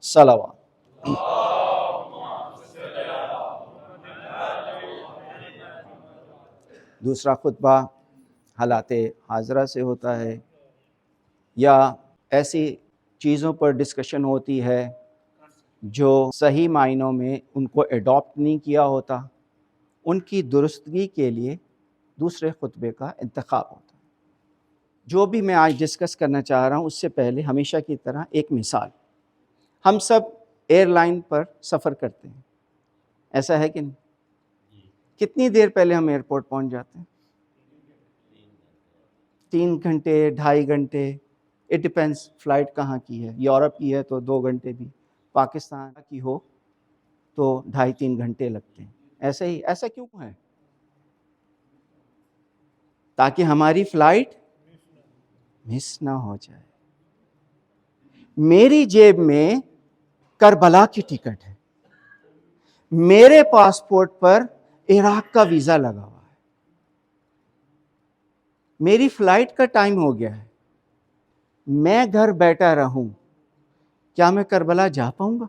صلوات۔ دوسرا خطبہ حالات حاضرہ سے ہوتا ہے یا ایسی چیزوں پر ڈسکشن ہوتی ہے جو صحیح معنوں میں ان کو ایڈاپٹ نہیں کیا ہوتا، ان کی درستگی کے لیے دوسرے خطبے کا انتخاب ہوتا ہے۔ جو بھی میں آج ڈسکس کرنا چاہ رہا ہوں اس سے پہلے ہمیشہ کی طرح ایک مثال۔ ہم سب ایئر لائن پر سفر کرتے ہیں، ایسا ہے کہ نہیں؟ کتنی دیر پہلے ہم ایئرپورٹ پہنچ جاتے ہیں؟ 3 گھنٹے، 2.5 گھنٹے، اٹ ڈپینس فلائٹ کہاں کی ہے۔ یورپ کی ہے تو 2 گھنٹے بھی، پاکستان کی ہو تو 2.5-3 گھنٹے لگتے ہیں۔ ایسا ہی، ایسا کیوں ہے؟ تاکہ ہماری فلائٹ مس نہ ہو جائے۔ میری جیب میں کربلا کی ٹکٹ ہے، میرے پاسپورٹ پر عراق کا ویزا لگا ہوا ہے، میری فلائٹ کا ٹائم ہو گیا ہے، میں گھر بیٹھا رہوں، کیا میں کربلا جا پاؤں گا؟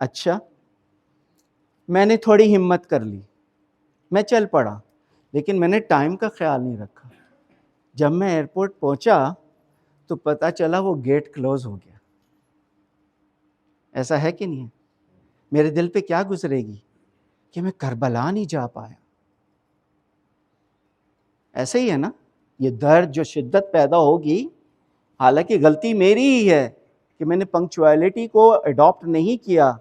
اچھا، میں نے تھوڑی ہمت کر لی، میں چل پڑا، لیکن میں نے ٹائم کا خیال نہیں رکھا۔ جب میں ایئرپورٹ پہنچا تو پتہ چلا وہ گیٹ کلوز ہو گیا۔ ایسا ہے کہ نہیں ہے؟ میرے دل پہ کیا گزرے گی کہ میں کربلا نہیں جا پایا۔ ایسے ہی ہے نا، یہ درد جو شدت پیدا ہوگی، حالانکہ غلطی میری ہی ہے کہ میں نے پنکچویلٹی کو اڈاپٹ نہیں کیا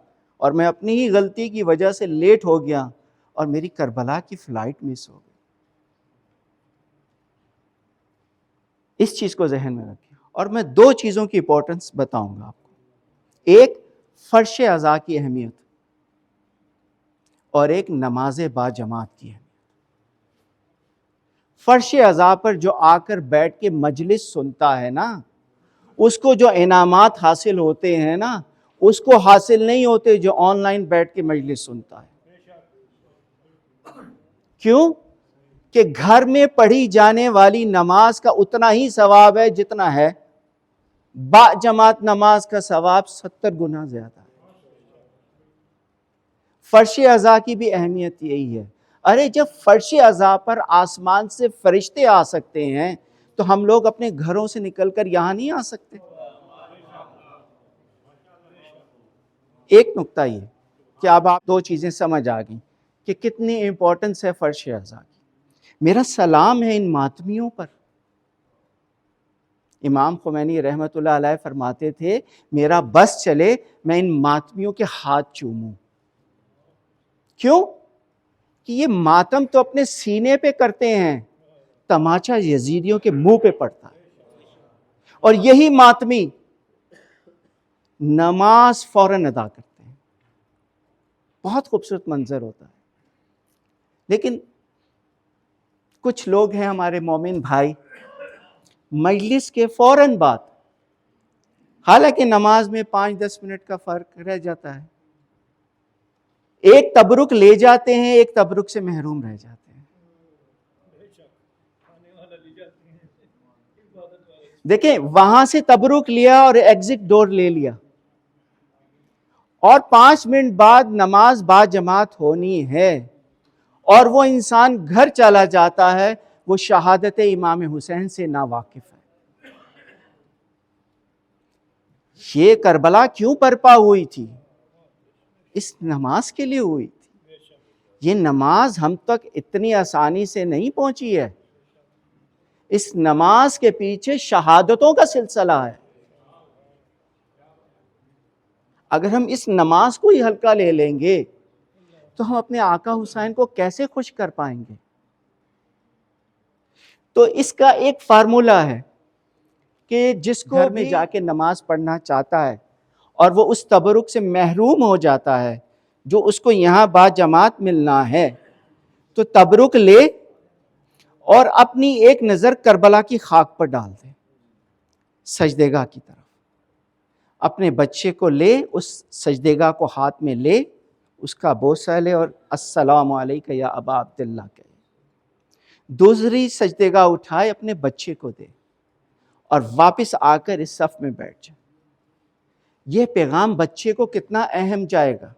اور میں اپنی ہی غلطی کی وجہ سے لیٹ ہو گیا اور میری کربلا کی فلائٹ مس ہو گئی۔ اس چیز کو ذہن میں رکھیں، اور میں 2 چیزوں کی امپورٹنس بتاؤں گا آپ کو۔ ایک فرش عزا کی اہمیت اور ایک نماز با جماعت کی اہمیت۔ فرش عزا پر جو آ کر بیٹھ کے مجلس سنتا ہے نا، اس کو جو انعامات حاصل ہوتے ہیں نا، اس کو حاصل نہیں ہوتے جو آن لائن بیٹھ کے مجلس سنتا ہے۔ کیوں؟ کہ گھر میں پڑھی جانے والی نماز کا اتنا ہی ثواب ہے جتنا ہے با جماعت نماز کا ثواب 70 گنا زیادہ ہے۔ فرش عزا کی بھی اہمیت یہی ہے۔ ارے جب فرش عزا پر آسمان سے فرشتے آ سکتے ہیں تو ہم لوگ اپنے گھروں سے نکل کر یہاں نہیں آ سکتے؟ ایک نقطہ یہ کہ اب آپ 2 چیزیں سمجھ آ گئیں کہ کتنی امپورٹنس ہے فرش عزا کی۔ میرا سلام ہے ان ماتمیوں پر۔ امام خمینی رحمۃ اللہ علیہ فرماتے تھے، میرا بس چلے میں ان ماتمیوں کے ہاتھ چوموں۔ کیوں؟ کہ یہ ماتم تو اپنے سینے پہ کرتے ہیں، تماچا یزیدیوں کے منہ پہ پڑتا ہے، اور یہی ماتمی نماز فوراً ادا کرتے ہیں۔ بہت خوبصورت منظر ہوتا ہے۔ لیکن کچھ لوگ ہیں ہمارے مومن بھائی، مجلس کے فوراً بعد، حالانکہ نماز میں 5-10 منٹ کا فرق رہ جاتا ہے، ایک تبرک لے جاتے ہیں، ایک تبرک سے محروم رہ جاتے ہیں۔ دیکھیں، وہاں سے تبرک لیا اور ایگزٹ ڈور لے لیا، اور 5 منٹ بعد نماز با جماعت ہونی ہے، اور وہ انسان گھر چلا جاتا ہے، وہ شہادت امام حسین سے ناواقف ہے۔ یہ کربلا کیوں برپا ہوئی تھی؟ اس نماز کے لیے ہوئی تھی۔ یہ نماز ہم تک اتنی آسانی سے نہیں پہنچی ہے، اس نماز کے پیچھے شہادتوں کا سلسلہ ہے۔ اگر ہم اس نماز کو ہی ہلکا لے لیں گے تو ہم اپنے آقا حسین کو کیسے خوش کر پائیں گے؟ تو اس کا ایک فارمولا ہے کہ جس کو گھر میں جا کے نماز پڑھنا چاہتا ہے اور وہ اس تبرک سے محروم ہو جاتا ہے جو اس کو یہاں با جماعت ملنا ہے، تو تبرک لے اور اپنی ایک نظر کربلا کی خاک پر ڈال دے، سجدے گاہ کی طرف اپنے بچے کو لے، اس سجدے گاہ کو ہاتھ میں لے، اس کا بوسہ لے اور السلام علیکہ یا ابا عبداللہ کہے۔ دوسری سجدے گاہ اٹھائے، اپنے بچے کو دے، اور واپس آ کر اس صف میں بیٹھ جائے۔ یہ پیغام بچے کو کتنا اہم جائے گا.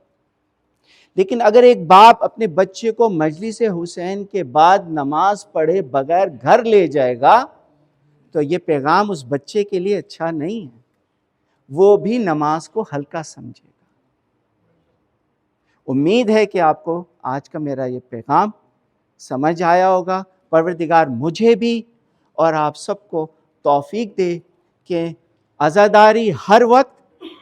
لیکن اگر ایک باپ اپنے بچے کو مجلس حسین کے بعد نماز پڑھے بغیر گھر لے جائے گا تو یہ پیغام اس بچے کے لیے اچھا نہیں ہے. وہ بھی نماز کو ہلکا سمجھے گا. امید ہے کہ آپ کو آج کا میرا یہ پیغام سمجھ آیا ہوگا. پروردگار مجھے بھی اور آپ سب کو توفیق دے کہ عزاداری ہر وقت،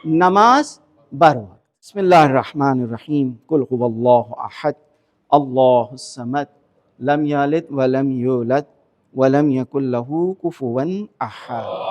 نماز بر وقت. بسم اللہ الرحمن الرحیم. قل هو اللہ احد اللہ الصمد لم یلد ولم یولد ولم یکن له کفوا احد.